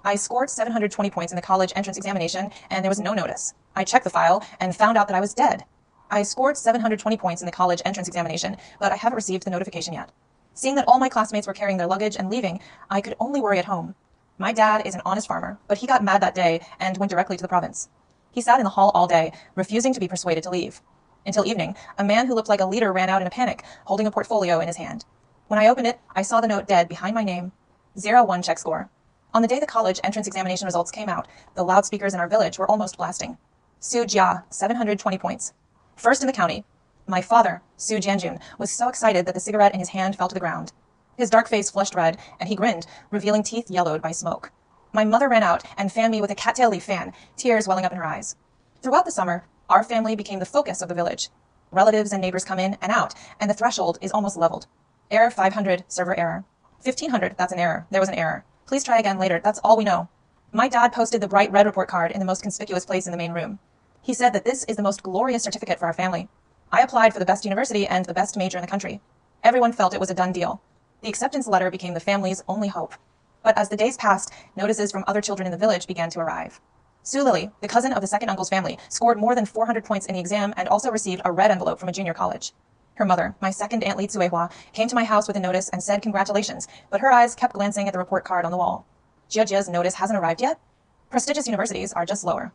I scored 720 points in the college entrance examination, and there was no notice. I checked the file and found out that I was dead. I scored 720 points in the college entrance examination, but I haven't received the notification yet. Seeing that all my classmates were carrying their luggage and leaving, I could only worry at home. My dad is an honest farmer, but he got mad that day and went directly to the province. He sat in the hall all day, refusing to be persuaded to leave. Until evening, a man who looked like a leader ran out in a panic, holding a portfolio in his hand. When I opened it, I saw the note dead behind my name. 0-1 check score. On the day the college entrance examination results came out, the loudspeakers in our village were almost blasting. Su Jia, 720 points. First in the county. My father, Su Jianjun, was so excited that the cigarette in his hand fell to the ground. His dark face flushed red, and he grinned, revealing teeth yellowed by smoke. My mother ran out and fanned me with a cattail leaf fan, tears welling up in her eyes. Throughout the summer, our family became the focus of the village. Relatives and neighbors come in and out, and the threshold is almost leveled. Error 500, server error. 1500, that's an error. There was an error. Please try again later. That's all we know. My dad posted the bright red report card in the most conspicuous place in the main room. He said that this is the most glorious certificate for our family. I applied for the best university and the best major in the country. Everyone felt it was a done deal. The acceptance letter became the family's only hope. But as the days passed, notices from other children in the village began to arrive. Sue Lily, the cousin of the second uncle's family, scored more than 400 points in the exam and also received a red envelope from a junior college. Her mother, my second Aunt Li Tsinghua, came to my house with a notice and said congratulations, but her eyes kept glancing at the report card on the wall. Jiajia's notice hasn't arrived yet? Prestigious universities are just slower.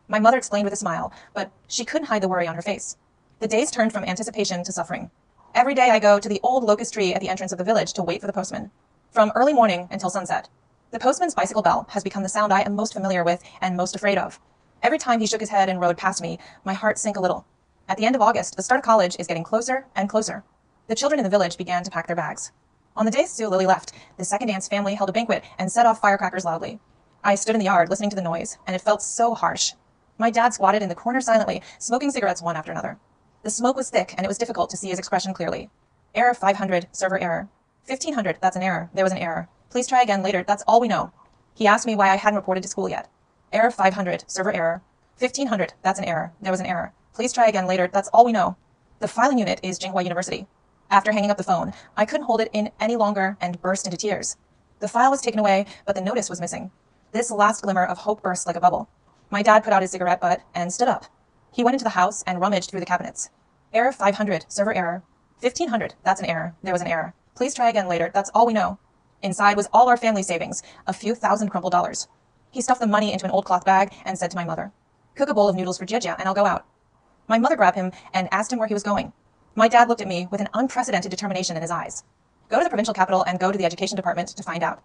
My mother explained with a smile, but she couldn't hide the worry on her face. The days turned from anticipation to suffering. Every day I go to the old locust tree at the entrance of the village to wait for the postman. From early morning until sunset. The postman's bicycle bell has become the sound I am most familiar with and most afraid of. Every time he shook his head and rode past me, my heart sank a little. At the end of August, the start of college is getting closer and closer. The children in the village began to pack their bags. On the day Sue Lily left, the second aunt's family held a banquet and set off firecrackers loudly. I stood in the yard listening to the noise, and it felt so harsh. My dad squatted in the corner silently, smoking cigarettes one after another. The smoke was thick, and it was difficult to see his expression clearly. Error 500, server error. 1500, that's an error. There was an error. Please try again later. That's all we know. He asked me why I hadn't reported to school yet. Error 500, server error. 1500, that's an error. There was an error. Please try again later. That's all we know. The filing unit is Tsinghua University. After hanging up the phone, I couldn't hold it in any longer and burst into tears. The file was taken away, but the notice was missing. This last glimmer of hope burst like a bubble. My dad put out his cigarette butt and stood up. He went into the house and rummaged through the cabinets. Error 500, server error. 1500, that's an error. There was an error. Please try again later. That's all we know. Inside was all our family savings, a few thousand crumpled dollars. He stuffed the money into an old cloth bag and said to my mother, "Cook a bowl of noodles for Jia and I'll go out." My mother grabbed him and asked him where he was going. My dad looked at me with an unprecedented determination in his eyes. Go to the provincial capital and go to the education department to find out.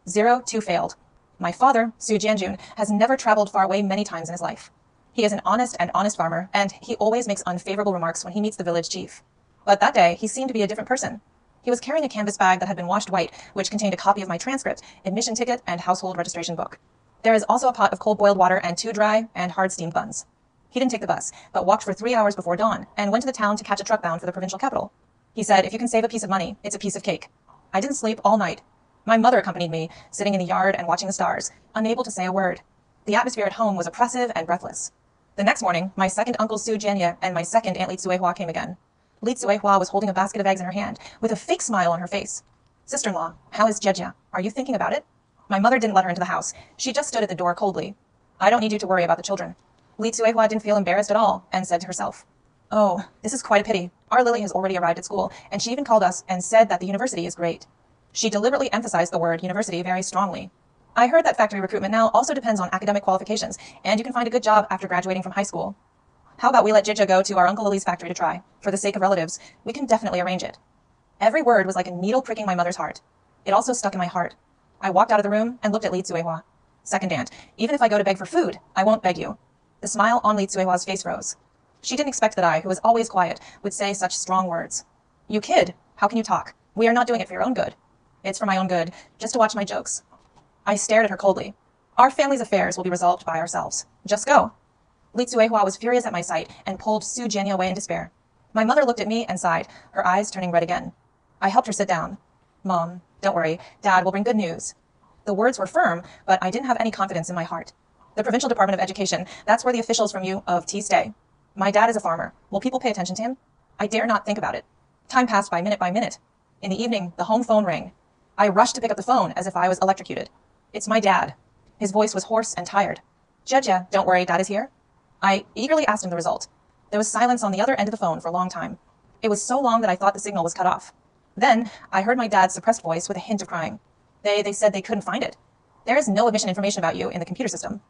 0-2 failed. My father, Su Jianjun, has never traveled far away many times in his life. He is an honest farmer, and he always makes unfavorable remarks when he meets the village chief. But that day, he seemed to be a different person. He was carrying a canvas bag that had been washed white, which contained a copy of my transcript, admission ticket, and household registration book. There is also a pot of cold boiled water and 2 dry and hard steamed buns. He didn't take the bus, but walked for 3 hours before dawn and went to the town to catch a truck bound for the provincial capital. He said, if you can save a piece of money, it's a piece of cake. I didn't sleep all night. My mother accompanied me, sitting in the yard and watching the stars, unable to say a word. The atmosphere at home was oppressive and breathless. The next morning, my second uncle Su Jianya and my second Aunt Li Tsuehua came again. Li Tsuehua was holding a basket of eggs in her hand, with a fake smile on her face. Sister-in-law, how is Jia? Are you thinking about it? My mother didn't let her into the house. She just stood at the door coldly. I don't need you to worry about the children. Li Tsuehua didn't feel embarrassed at all, and said to herself, "Oh, this is quite a pity. Our Lily has already arrived at school, and she even called us and said that the university is great." She deliberately emphasized the word university very strongly. I heard that factory recruitment now also depends on academic qualifications, and you can find a good job after graduating from high school. How about we let Jija go to our Uncle Lily's factory to try? For the sake of relatives, we can definitely arrange it. Every word was like a needle pricking my mother's heart. It also stuck in my heart. I walked out of the room and looked at Li Tsuehua. Second aunt, even if I go to beg for food, I won't beg you. The smile on Li Tsuehua's face rose. She didn't expect that I, who was always quiet, would say such strong words. You kid, how can you talk? We are not doing it for your own good. It's for my own good, just to watch my jokes. I stared at her coldly. Our family's affairs will be resolved by ourselves. Just go. Li Tsuehua was furious at my sight and pulled Su Jianya away in despair. My mother looked at me and sighed, her eyes turning red again. I helped her sit down. Mom, don't worry. Dad will bring good news. The words were firm, but I didn't have any confidence in my heart. The Provincial Department of Education, that's where the officials from U of T stay. My dad is a farmer. Will people pay attention to him? I dare not think about it. Time passed by minute. In the evening, the home phone rang. I rushed to pick up the phone as if I was electrocuted. It's my dad. His voice was hoarse and tired. Jia, don't worry, Dad is here. I eagerly asked him the result. There was silence on the other end of the phone for a long time. It was so long that I thought the signal was cut off. Then I heard my dad's suppressed voice with a hint of crying. They said they couldn't find it. There is no admission information about you in the computer system.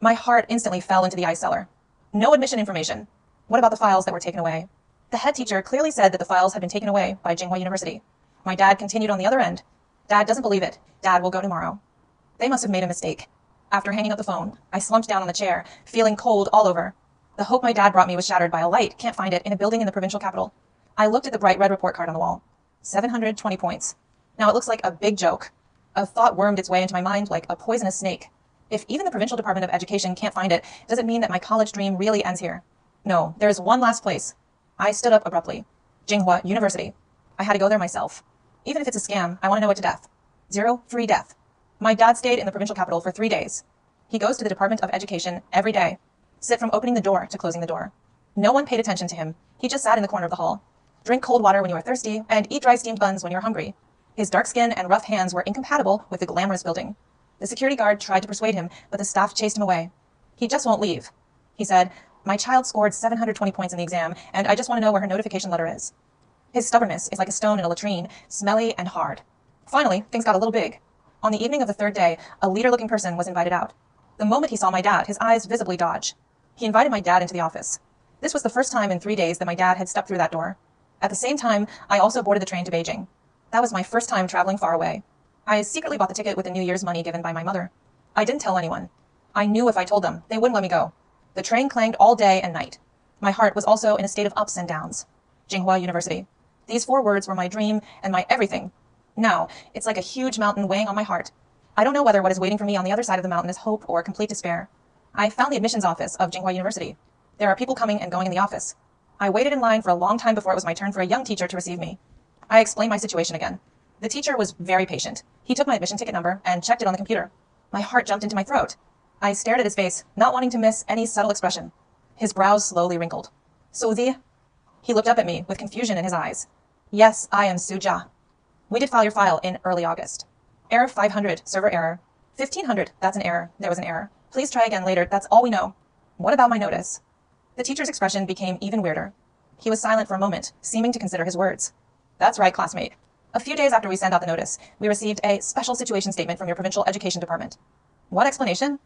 My heart instantly fell into the ice cellar. No admission information. What about the files that were taken away? The head teacher clearly said that the files had been taken away by Tsinghua University. My dad continued on the other end. Dad doesn't believe it. Dad will go tomorrow. They must have made a mistake. After hanging up the phone, I slumped down on the chair, feeling cold all over. The hope my dad brought me was shattered by a light. Can't find it in a building in the provincial capital. I looked at the bright red report card on the wall. 720 points. Now it looks like a big joke. A thought wormed its way into my mind like a poisonous snake. If even the Provincial Department of Education can't find it, does it mean that my college dream really ends here? No, there is one last place. I stood up abruptly. Tsinghua University. I had to go there myself. Even if it's a scam, I want to know it to death. 0 free death. My dad stayed in the provincial capital for 3 days. He goes to the Department of Education every day. Sit from opening the door to closing the door. No one paid attention to him. He just sat in the corner of the hall. Drink cold water when you are thirsty, and eat dry steamed buns when you're hungry. His dark skin and rough hands were incompatible with the glamorous building. The security guard tried to persuade him, but the staff chased him away. He just won't leave. He said, "My child scored 720 points in the exam, and I just want to know where her notification letter is." His stubbornness is like a stone in a latrine, smelly and hard. Finally, things got a little big. On the evening of the third day, a leader-looking person was invited out. The moment he saw my dad, his eyes visibly dodged. He invited my dad into the office. This was the first time in 3 days that my dad had stepped through that door. At the same time, I also boarded the train to Beijing. That was my first time traveling far away. I secretly bought the ticket with the New Year's money given by my mother. I didn't tell anyone. I knew if I told them, they wouldn't let me go. The train clanged all day and night. My heart was also in a state of ups and downs. Tsinghua University. These 4 words were my dream and my everything. Now, it's like a huge mountain weighing on my heart. I don't know whether what is waiting for me on the other side of the mountain is hope or complete despair. I found the admissions office of Tsinghua University. There are people coming and going in the office. I waited in line for a long time before it was my turn for a young teacher to receive me. I explained my situation again. The teacher was very patient. He took my admission ticket number and checked it on the computer. My heart jumped into my throat. I stared at his face, not wanting to miss any subtle expression. His brows slowly wrinkled. Suzy? He looked up at me with confusion in his eyes. Yes, I am Suja. We did file your file in early August. Error 500, server error. 1500, that's an error. There was an error. Please try again later, that's all we know. What about my notice? The teacher's expression became even weirder. He was silent for a moment, seeming to consider his words. That's right, classmate. A few days after we sent out the notice, we received a special situation statement from your provincial education department. What explanation?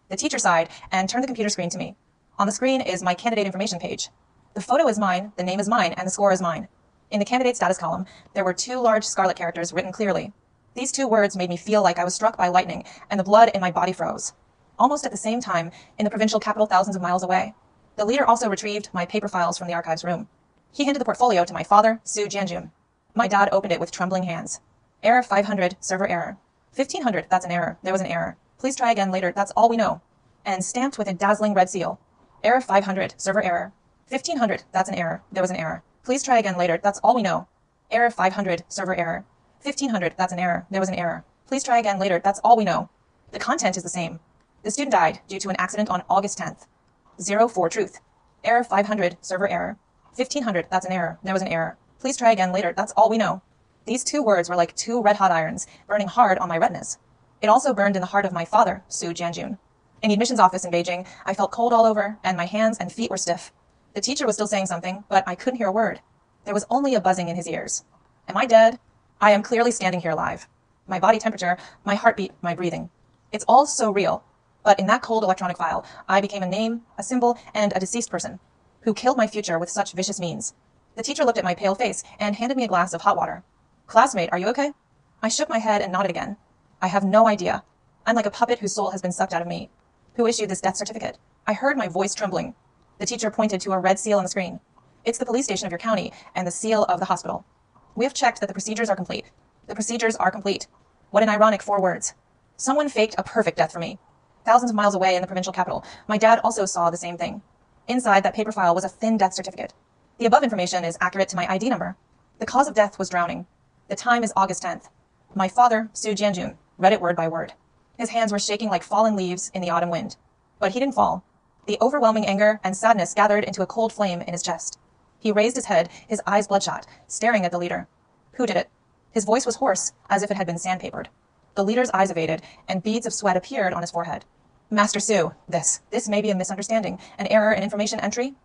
The teacher sighed and turned the computer screen to me. On the screen is my candidate information page. The photo is mine, the name is mine, and the score is mine. In the candidate status column, there were 2 large scarlet characters written clearly. These 2 words made me feel like I was struck by lightning, and the blood in my body froze. Almost at the same time, in the provincial capital thousands of miles away, the leader also retrieved my paper files from the archives room. He handed the portfolio to my father, Su Jianjun. My dad opened it with trembling hands. Error 500, server error. 1500, that's an error. There was an error. Please try again later, that's all we know. And stamped with a dazzling red seal. Error 500, server error. 1500, that's an error. There was an error. Please try again later, that's all we know. Error 500, server error. 1500, that's an error. There was an error. Please try again later, that's all we know. The content is the same. The student died due to an accident on August 10th. 0 for truth. Error 500, server error. 1500, that's an error. There was an error. Please try again later, that's all we know. These 2 words were like 2 red-hot irons, burning hard on my retinas. It also burned in the heart of my father, Su Jianjun. In the admissions office in Beijing, I felt cold all over, and my hands and feet were stiff. The teacher was still saying something, but I couldn't hear a word. There was only a buzzing in his ears. Am I dead? I am clearly standing here alive. My body temperature, my heartbeat, my breathing. It's all so real. But in that cold electronic file, I became a name, a symbol, and a deceased person, who killed my future with such vicious means. The teacher looked at my pale face and handed me a glass of hot water. Classmate, are you okay? I shook my head and nodded again. I have no idea. I'm like a puppet whose soul has been sucked out of me. Who issued this death certificate? I heard my voice trembling. The teacher pointed to a red seal on the screen. It's the police station of your county and the seal of the hospital. We have checked that the procedures are complete. The procedures are complete. What an ironic 4 words. Someone faked a perfect death for me. Thousands of miles away in the provincial capital, my dad also saw the same thing. Inside that paper file was a thin death certificate. The above information is accurate to my ID number. The cause of death was drowning. The time is August 10th. My father, Su Jianjun, read it word by word. His hands were shaking like fallen leaves in the autumn wind. But he didn't fall. The overwhelming anger and sadness gathered into a cold flame in his chest. He raised his head, his eyes bloodshot, staring at the leader. Who did it? His voice was hoarse, as if it had been sandpapered. The leader's eyes evaded, and beads of sweat appeared on his forehead. Master Su, this may be a misunderstanding, an error in information entry.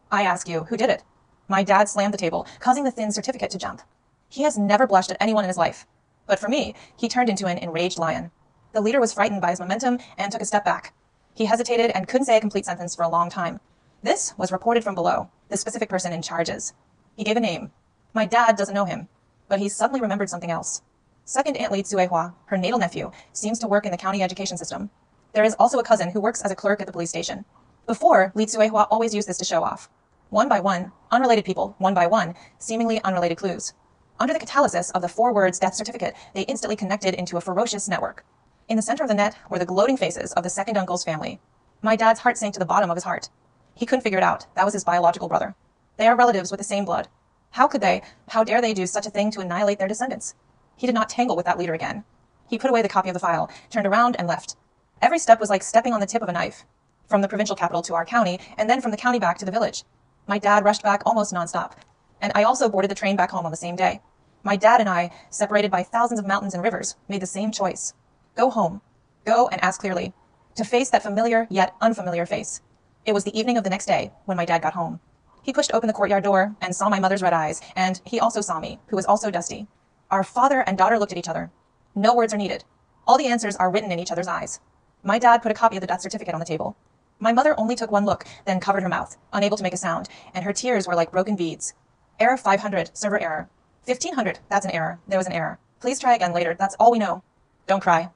I ask you, who did it? My dad slammed the table, causing the thin certificate to jump. He has never blushed at anyone in his life. But for me, he turned into an enraged lion. The leader was frightened by his momentum and took a step back. He hesitated and couldn't say a complete sentence for a long time. This was reported from below, the specific person in charges. He gave a name. My dad doesn't know him, but he suddenly remembered something else. Second Aunt Li Tsinghua, her natal nephew, seems to work in the county education system. There is also a cousin who works as a clerk at the police station. Before, Li Tsinghua always used this to show off. One by one, unrelated people, one by one, seemingly unrelated clues. Under the catalysis of the 4 words death certificate, they instantly connected into a ferocious network. In the center of the net were the gloating faces of the second uncle's family. My dad's heart sank to the bottom of his heart. He couldn't figure it out. That was his biological brother. They are relatives with the same blood. How dare they do such a thing to annihilate their descendants? He did not tangle with that leader again. He put away the copy of the file, turned around, and left. Every step was like stepping on the tip of a knife. From the provincial capital to our county, and then from the county back to the village. My dad rushed back almost nonstop. And I also boarded the train back home on the same day. My dad and I, separated by thousands of mountains and rivers, made the same choice. Go home. Go and ask clearly. To face that familiar yet unfamiliar face. It was the evening of the next day when my dad got home. He pushed open the courtyard door and saw my mother's red eyes, and he also saw me, who was also dusty. Our father and daughter looked at each other. No words are needed. All the answers are written in each other's eyes. My dad put a copy of the death certificate on the table. My mother only took one look, then covered her mouth, unable to make a sound, and her tears were like broken beads. Error 500, server error. 1500, that's an error. There was an error. Please try again later, that's all we know. Don't cry.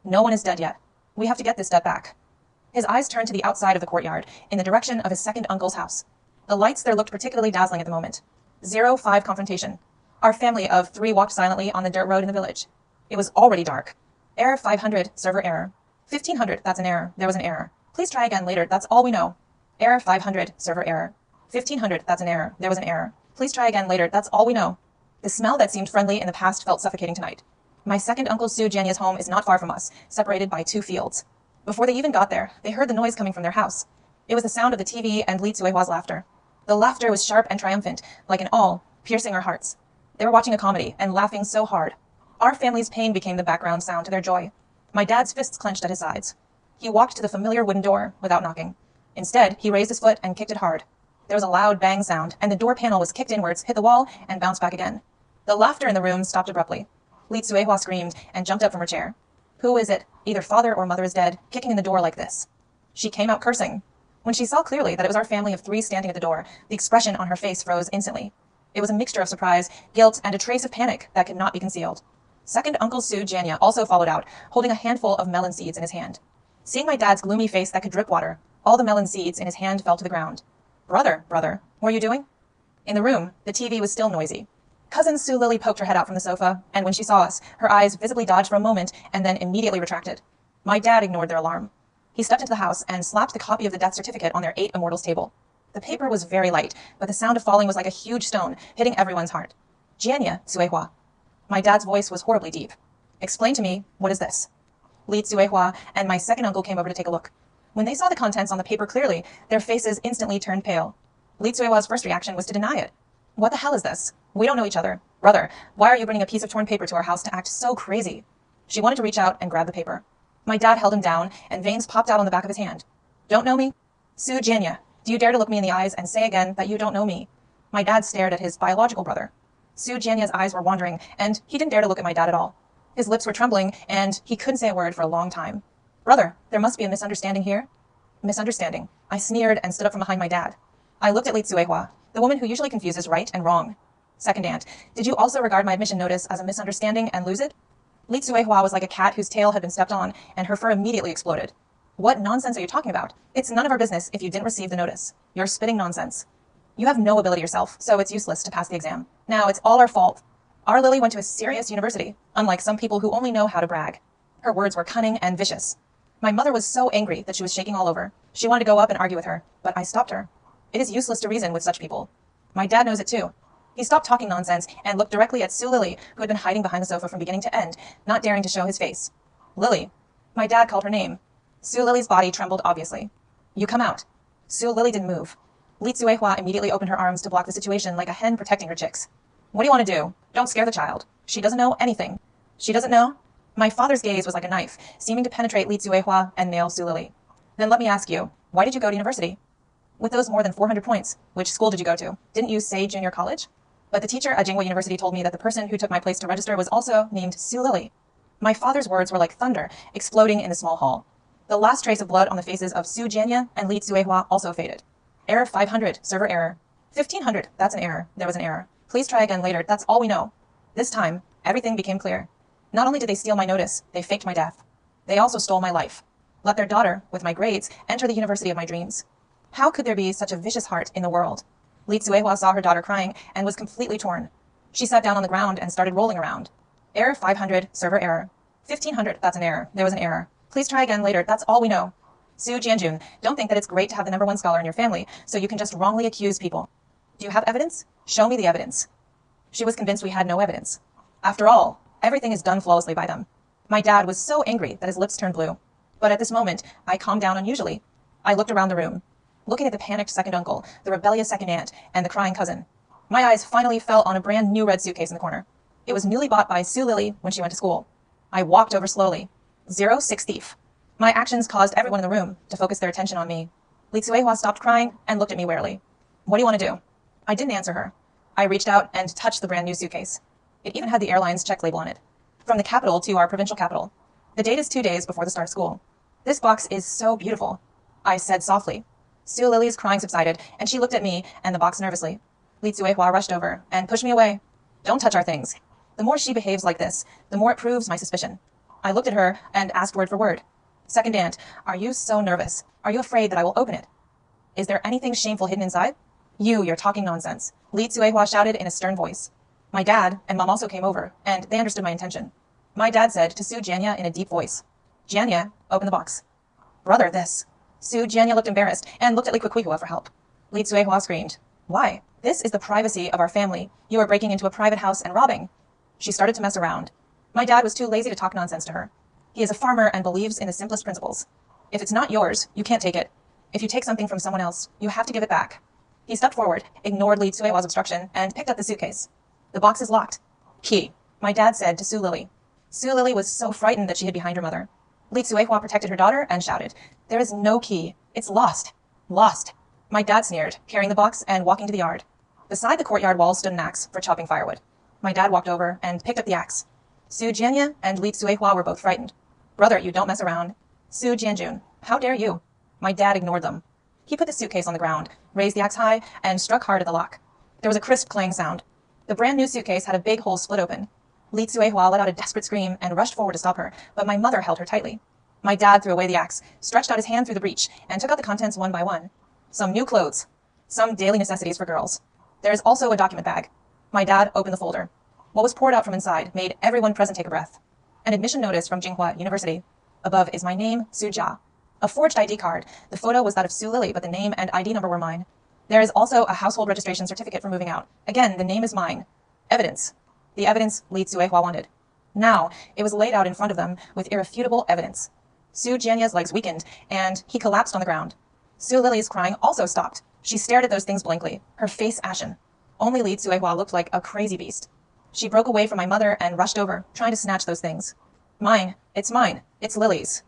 No one is dead yet. We have to get this debt back. His eyes turned to the outside of the courtyard, in the direction of his second uncle's house. The lights there looked particularly dazzling at the moment. 05 confrontation. Our family of 3 walked silently on the dirt road in the village. It was already dark. Error 500, server error. 1500, that's an error. There was an error. Please try again later, that's all we know. Error 500, server error. 1500, that's an error. There was an error. Please try again later, that's all we know. The smell that seemed friendly in the past felt suffocating tonight. My second Uncle Su Jianya's home is not far from us, separated by 2 fields. Before they even got there, they heard the noise coming from their house. It was the sound of the TV and Li Tsuehua's laughter. The laughter was sharp and triumphant, like an awl, piercing our hearts. They were watching a comedy and laughing so hard. Our family's pain became the background sound to their joy. My dad's fists clenched at his sides. He walked to the familiar wooden door without knocking. Instead, he raised his foot and kicked it hard. There was a loud bang sound, and the door panel was kicked inwards, hit the wall, and bounced back again. The laughter in the room stopped abruptly. Li Tsuehua screamed and jumped up from her chair. Who is it? Either father or mother is dead, kicking in the door like this. She came out cursing. When she saw clearly that it was our family of 3 standing at the door, the expression on her face froze instantly. It was a mixture of surprise, guilt, and a trace of panic that could not be concealed. Second Uncle Su Jianya also followed out, holding a handful of melon seeds in his hand. Seeing my dad's gloomy face that could drip water, all the melon seeds in his hand fell to the ground. Brother, what are you doing? In the room, the TV was still noisy. Cousin Su Lily poked her head out from the sofa, and when she saw us, her eyes visibly dodged for a moment and then immediately retracted. My dad ignored their alarm. He stepped into the house and slapped the copy of the death certificate on their 8 immortals table. The paper was very light, but the sound of falling was like a huge stone, hitting everyone's heart. Jianya Tsuehua. My dad's voice was horribly deep. Explain to me, what is this? Li Tsuehua and my second uncle came over to take a look. When they saw the contents on the paper clearly, their faces instantly turned pale. Li Tsuehua's first reaction was to deny it. What the hell is this? We don't know each other. Brother, why are you bringing a piece of torn paper to our house to act so crazy? She wanted to reach out and grab the paper. My dad held him down, and veins popped out on the back of his hand. Don't know me? Su Jianya, do you dare to look me in the eyes and say again that you don't know me? My dad stared at his biological brother. Su Jianya's eyes were wandering, and he didn't dare to look at my dad at all. His lips were trembling, and he couldn't say a word for a long time. Brother, there must be a misunderstanding here. Misunderstanding. I sneered and stood up from behind my dad. I looked at Li Tsuehua, the woman who usually confuses right and wrong. Second aunt, did you also regard my admission notice as a misunderstanding and lose it? Li Tsuehua was like a cat whose tail had been stepped on, and her fur immediately exploded. What nonsense are you talking about? It's none of our business if you didn't receive the notice. You're spitting nonsense. You have no ability yourself, so it's useless to pass the exam. Now, it's all our fault. Our Lily went to a serious university, unlike some people who only know how to brag. Her words were cunning and vicious. My mother was so angry that she was shaking all over. She wanted to go up and argue with her, but I stopped her. It is useless to reason with such people. My dad knows it too. He stopped talking nonsense and looked directly at Su Lily, who had been hiding behind the sofa from beginning to end, not daring to show his face. Lily. My dad called her name. Su Lily's body trembled obviously. You come out. Su Lily didn't move. Li Tsuehua immediately opened her arms to block the situation like a hen protecting her chicks. What do you want to do? Don't scare the child. She doesn't know anything. She doesn't know? My father's gaze was like a knife, seeming to penetrate Li Tsuehua and nail Su Lily. Then let me ask you, why did you go to university? With those more than 400 points, which school did you go to? Didn't you say junior college? But the teacher at Tsinghua University told me that the person who took my place to register was also named Su Lily. My father's words were like thunder, exploding in the small hall. The last trace of blood on the faces of Su Jianye and Li Tsuehua also faded. Error 500, server error. 1500, that's an error. There was an error. Please try again later, that's all we know. This time, everything became clear. Not only did they steal my notice, they faked my death. They also stole my life. Let their daughter, with my grades, enter the university of my dreams. How could there be such a vicious heart in the world? Li Tsuehua saw her daughter crying and was completely torn. She sat down on the ground and started rolling around. Error 500, server error. 1500, that's an error. There was an error. Please try again later, that's all we know. Su Jianjun, don't think that it's great to have the #1 scholar in your family, so you can just wrongly accuse people. Do you have evidence? Show me the evidence. She was convinced we had no evidence. After all, everything is done flawlessly by them. My dad was so angry that his lips turned blue. But at this moment, I calmed down unusually. I looked around the room, looking at the panicked second uncle, the rebellious second aunt, and the crying cousin. My eyes finally fell on a brand new red suitcase in the corner. It was newly bought by Su Lily when she went to school. I walked over slowly. 06 thief. My actions caused everyone in the room to focus their attention on me. Li Tsuehua stopped crying and looked at me warily. What do you want to do? I didn't answer her. I reached out and touched the brand new suitcase. It even had the airline's check label on it. From the capital to our provincial capital. The date is 2 days before the start of school. This box is so beautiful, I said softly. Su Lily's crying subsided, and she looked at me and the box nervously. Li Tsuehua rushed over and pushed me away. Don't touch our things. The more she behaves like this, the more it proves my suspicion. I looked at her and asked word for word. Second aunt, are you so nervous? Are you afraid that I will open it? Is there anything shameful hidden inside? You're talking nonsense, Li Tsuehua shouted in a stern voice. My dad and mom also came over, and they understood my intention. My dad said to Su Jianye in a deep voice, Jianye, open the box. Brother, this. Su Jianye looked embarrassed and looked at Li Kuikuihua for help. Li Tsuehua screamed, Why? This is the privacy of our family. You are breaking into a private house and robbing. She started to mess around. My dad was too lazy to talk nonsense to her. He is a farmer and believes in the simplest principles. If it's not yours, you can't take it. If you take something from someone else, you have to give it back. He stepped forward, ignored Li Tsuehua's obstruction, and picked up the suitcase. The box is locked. Key, my dad said to Su Lily. Su Lily was so frightened that she hid behind her mother. Li Tsuehua protected her daughter and shouted, There is no key. It's lost. Lost. My dad sneered, carrying the box and walking to the yard. Beside the courtyard wall stood an axe for chopping firewood. My dad walked over and picked up the axe. Su Jianye and Li Tsuehua were both frightened. Brother, you don't mess around. Su Jianjun, how dare you? My dad ignored them. He put the suitcase on the ground, raised the axe high, and struck hard at the lock. There was a crisp clang sound. The brand new suitcase had a big hole split open. Li Tsuehua let out a desperate scream and rushed forward to stop her, but my mother held her tightly. My dad threw away the axe, stretched out his hand through the breach, and took out the contents one by one. Some new clothes. Some daily necessities for girls. There is also a document bag. My dad opened the folder. What was poured out from inside made everyone present take a breath. An admission notice from Tsinghua University. Above is my name, Su Jia. A forged ID card. The photo was that of Su Lily, but the name and ID number were mine. There is also a household registration certificate for moving out. Again, the name is mine. Evidence. The evidence Li Tsuehua wanted. Now, it was laid out in front of them with irrefutable evidence. Su Jianye's legs weakened, and he collapsed on the ground. Su Lily's crying also stopped. She stared at those things blankly, her face ashen. Only Li Tsuehua looked like a crazy beast. She broke away from my mother and rushed over, trying to snatch those things. Mine. It's Lily's.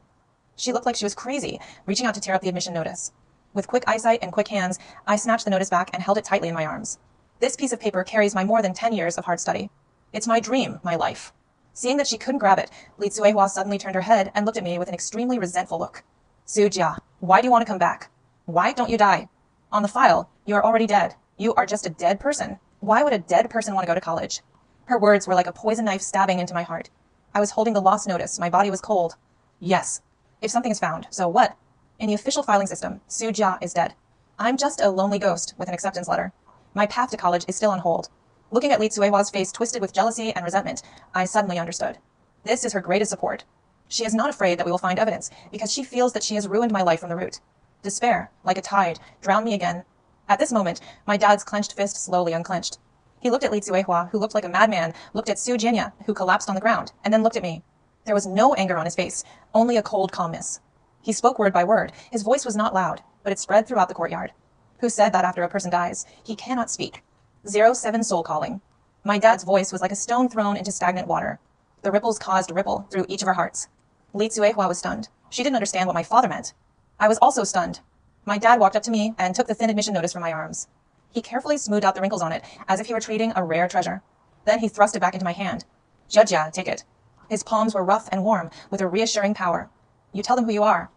She looked like she was crazy, reaching out to tear up the admission notice. With quick eyesight and quick hands, I snatched the notice back and held it tightly in my arms. This piece of paper carries my more than 10 years of hard study. It's my dream, my life. Seeing that she couldn't grab it, Li Tsuehua suddenly turned her head and looked at me with an extremely resentful look. Su Jia, why do you want to come back? Why don't you die? On the file, you are already dead. You are just a dead person. Why would a dead person want to go to college? Her words were like a poison knife stabbing into my heart. I was holding the lost notice. My body was cold. Yes. If something is found, so what? In the official filing system, Su Jia is dead. I'm just a lonely ghost with an acceptance letter. My path to college is still on hold. Looking at Li Tsuehua's face twisted with jealousy and resentment, I suddenly understood. This is her greatest support. She is not afraid that we will find evidence, because she feels that she has ruined my life from the root. Despair, like a tide, drowned me again. At this moment, my dad's clenched fist slowly unclenched. He looked at Li Tsuehua, who looked like a madman, looked at Su Jianye, who collapsed on the ground, and then looked at me. There was no anger on his face, only a cold calmness. He spoke word by word. His voice was not loud, but it spread throughout the courtyard. Who said that after a person dies, he cannot speak? 07 soul calling. My dad's voice was like a stone thrown into stagnant water. The ripples caused a ripple through each of our hearts. Li Tsuehua was stunned. She didn't understand what my father meant. I was also stunned. My dad walked up to me and took the thin admission notice from my arms. He carefully smoothed out the wrinkles on it, as if he were treating a rare treasure. Then he thrust it back into my hand. Jia, take it. His palms were rough and warm, with a reassuring power. You tell them who you are.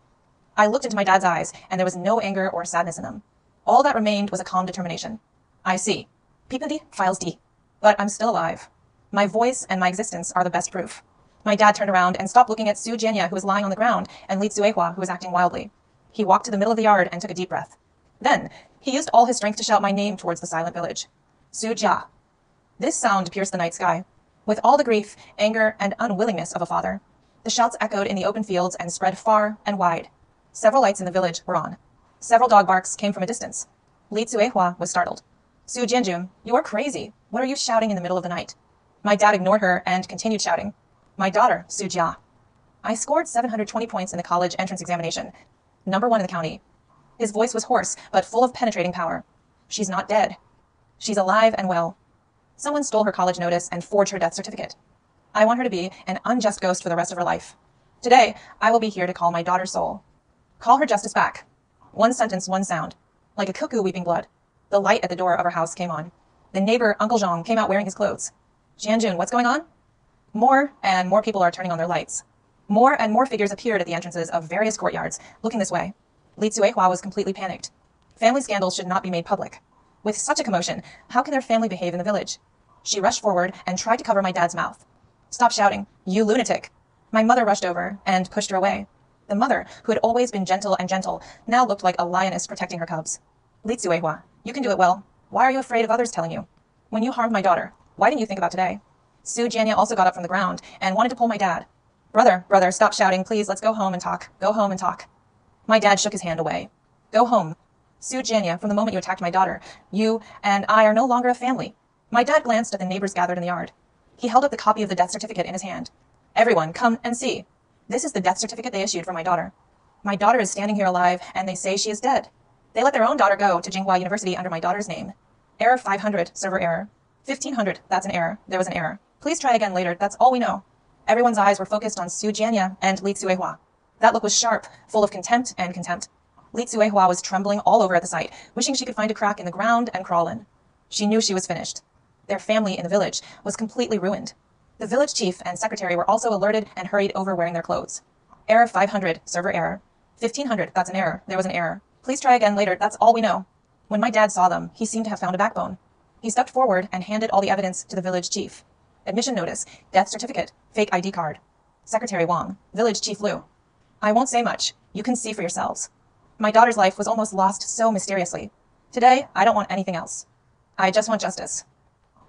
I looked into my dad's eyes, and there was no anger or sadness in them. All that remained was a calm determination. I see. Pipandi files D. But I'm still alive. My voice and my existence are the best proof. My dad turned around and stopped looking at Su Jianya, who was lying on the ground, and Li Tsuehua, who was acting wildly. He walked to the middle of the yard and took a deep breath. Then, he used all his strength to shout my name towards the silent village. Su Jia. This sound pierced the night sky. With all the grief, anger, and unwillingness of a father, the shouts echoed in the open fields and spread far and wide. Several lights in the village were on. Several dog barks came from a distance. Li Tsuehua was startled. Su Jianjun, you are crazy. What are you shouting in the middle of the night? My dad ignored her and continued shouting. My daughter, Su Jia. I scored 720 points in the college entrance examination. #1 in the county. His voice was hoarse, but full of penetrating power. She's not dead. She's alive and well. Someone stole her college notice and forged her death certificate. I want her to be an unjust ghost for the rest of her life. Today, I will be here to call my daughter's soul. Call her justice back. One sentence, one sound. Like a cuckoo weeping blood. The light at the door of her house came on. The neighbor, Uncle Zhang, came out wearing his clothes. Jianjun, what's going on? More and more people are turning on their lights. More and more figures appeared at the entrances of various courtyards, looking this way. Li Tsuehua was completely panicked. Family scandals should not be made public. With such a commotion, how can their family behave in the village? She rushed forward and tried to cover my dad's mouth. Stop shouting, you lunatic. My mother rushed over and pushed her away. The mother, who had always been gentle and gentle, now looked like a lioness protecting her cubs. Li Tsuehua, you can do it well. Why are you afraid of others telling you? When you harmed my daughter, why didn't you think about today? Su Jianya also got up from the ground and wanted to pull my dad. Brother, stop shouting, please, let's go home and talk. Go home and talk. My dad shook his hand away. Go home. Su Jianya, from the moment you attacked my daughter, you and I are no longer a family. My dad glanced at the neighbors gathered in the yard. He held up the copy of the death certificate in his hand. Everyone, come and see. This is the death certificate they issued for my daughter. My daughter is standing here alive, and they say she is dead. They let their own daughter go to Tsinghua University under my daughter's name. Error 500, server error. 1500, that's an error. There was an error. Please try again later, that's all we know. Everyone's eyes were focused on Su Jianya and Li Tsuehua. That look was sharp, full of contempt and contempt. Li Tsuehua was trembling all over at the sight, wishing she could find a crack in the ground and crawl in. She knew she was finished. Their family in the village was completely ruined. The village chief and secretary were also alerted and hurried over wearing their clothes. Error 500, server error. 1500, that's an error. There was an error. Please try again later, that's all we know. When my dad saw them, he seemed to have found a backbone. He stepped forward and handed all the evidence to the village chief. Admission notice, death certificate, fake ID card. Secretary Wang, village chief Liu. I won't say much. You can see for yourselves. My daughter's life was almost lost so mysteriously. Today, I don't want anything else. I just want justice.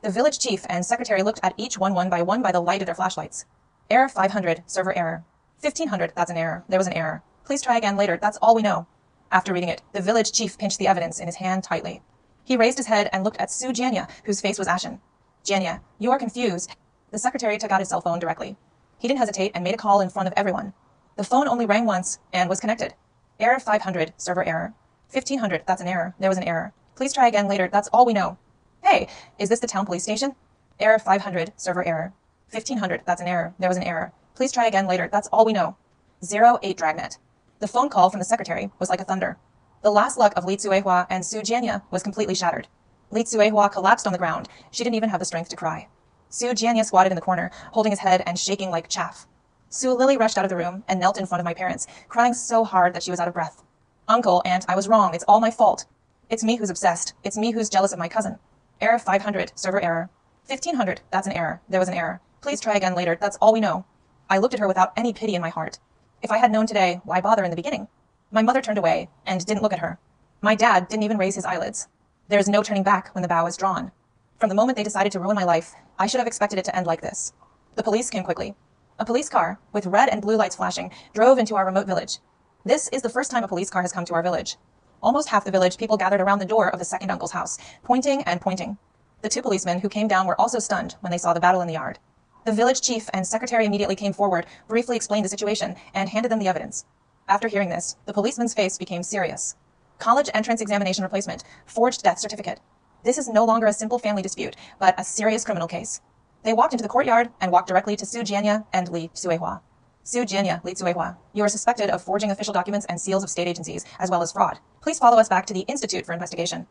The village chief and secretary looked at each one by the light of their flashlights. Error 500, server error. 1500, that's an error. There was an error. Please try again later, that's all we know. After reading it, the village chief pinched the evidence in his hand tightly. He raised his head and looked at Su Jianya, whose face was ashen. Jianya, you are confused. The secretary took out his cell phone directly. He didn't hesitate and made a call in front of everyone. The phone only rang once and was connected. Error 500, server error. 1500, that's an error. There was an error. Please try again later, that's all we know. Hey, is this the town police station? Error 500, server error. 1500, that's an error. There was an error. Please try again later, that's all we know. 08 Dragnet. The phone call from the secretary was like a thunder. The last luck of Li Tsuehua and Su Jianya was completely shattered. Li Tsuehua collapsed on the ground. She didn't even have the strength to cry. Su Jianya squatted in the corner, holding his head and shaking like chaff. Su Lily rushed out of the room and knelt in front of my parents, crying so hard that she was out of breath. Uncle, Aunt, I was wrong. It's all my fault. It's me who's obsessed. It's me who's jealous of my cousin. Error 500, server error. 1500, that's an error. There was an error. Please try again later, that's all we know. I looked at her without any pity in my heart. If I had known today, why bother in the beginning? My mother turned away and didn't look at her. My dad didn't even raise his eyelids. There is no turning back when the bow is drawn. From the moment they decided to ruin my life, I should have expected it to end like this. The police came quickly. A police car, with red and blue lights flashing, drove into our remote village. This is the first time a police car has come to our village. Almost half the village people gathered around the door of the second uncle's house, pointing and pointing. The two policemen who came down were also stunned when they saw the battle in the yard. The village chief and secretary immediately came forward, briefly explained the situation, and handed them the evidence. After hearing this, the policeman's face became serious. College entrance examination replacement, forged death certificate. This is no longer a simple family dispute, but a serious criminal case. They walked into the courtyard and walked directly to Su Jianya and Li Tsuehua. Su Jianya, Li Tsuehua, you are suspected of forging official documents and seals of state agencies, as well as fraud. Please follow us back to the Institute for investigation.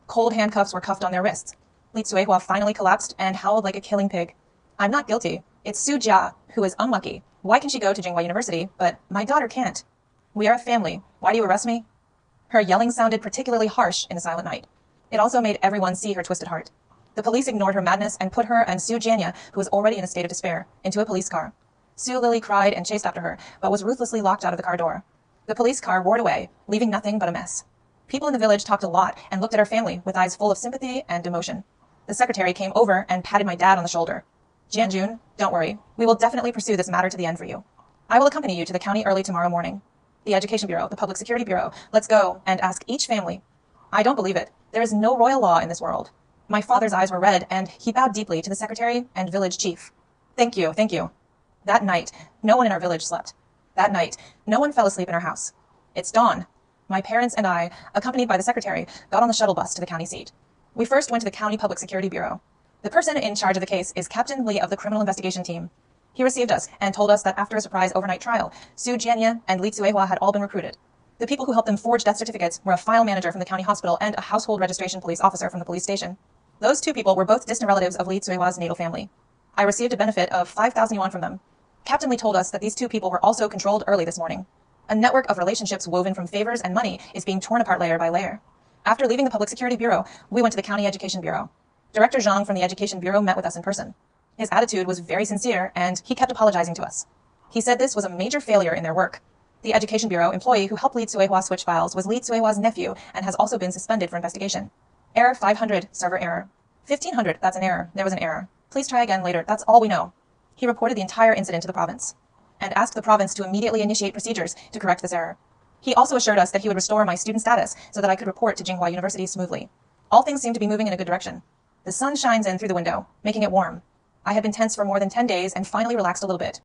Cold handcuffs were cuffed on their wrists. Li Tsuehua finally collapsed and howled like a killing pig. I'm not guilty. It's Su Jia who is unlucky. Why can she go to Tsinghua University, but my daughter can't? We are a family. Why do you arrest me? Her yelling sounded particularly harsh in the silent night. It also made everyone see her twisted heart. The police ignored her madness and put her and Su Jianya, who was already in a state of despair, into a police car. Su Lily cried and chased after her, but was ruthlessly locked out of the car door. The police car roared away, leaving nothing but a mess. People in the village talked a lot and looked at our family with eyes full of sympathy and emotion. The secretary came over and patted my dad on the shoulder. Jianjun, don't worry. We will definitely pursue this matter to the end for you. I will accompany you to the county early tomorrow morning. The Education Bureau, the Public Security Bureau. Let's go and ask each family. I don't believe it. There is no royal law in this world. My father's eyes were red, and he bowed deeply to the secretary and village chief. Thank you, thank you. That night, no one in our village slept. That night, no one fell asleep in our house. It's dawn. My parents and I, accompanied by the secretary, got on the shuttle bus to the county seat. We first went to the County Public Security Bureau. The person in charge of the case is Captain Lee of the Criminal Investigation Team. He received us and told us that after a surprise overnight trial, Su Jianya and Li Tsuehua had all been recruited. The people who helped them forge death certificates were a file manager from the county hospital and a household registration police officer from the police station. Those two people were both distant relatives of Li Tsuehua's natal family. I received a benefit of 5,000 yuan from them. Captain Lee told us that these two people were also controlled early this morning. A network of relationships woven from favors and money is being torn apart layer by layer. After leaving the Public Security Bureau, we went to the County Education Bureau. Director Zhang from the Education Bureau met with us in person. His attitude was very sincere, and he kept apologizing to us. He said this was a major failure in their work. The Education Bureau employee who helped Li Tsuehua switch files was Li Tsuehua's nephew and has also been suspended for investigation. Error 500, server error. 1500, that's an error. There was an error. Please try again later. That's all we know. He reported the entire incident to the province and asked the province to immediately initiate procedures to correct this error. He also assured us that he would restore my student status so that I could report to Tsinghua University smoothly. All things seem to be moving in a good direction. The sun shines in through the window, making it warm. I had been tense for more than 10 days and finally relaxed a little bit.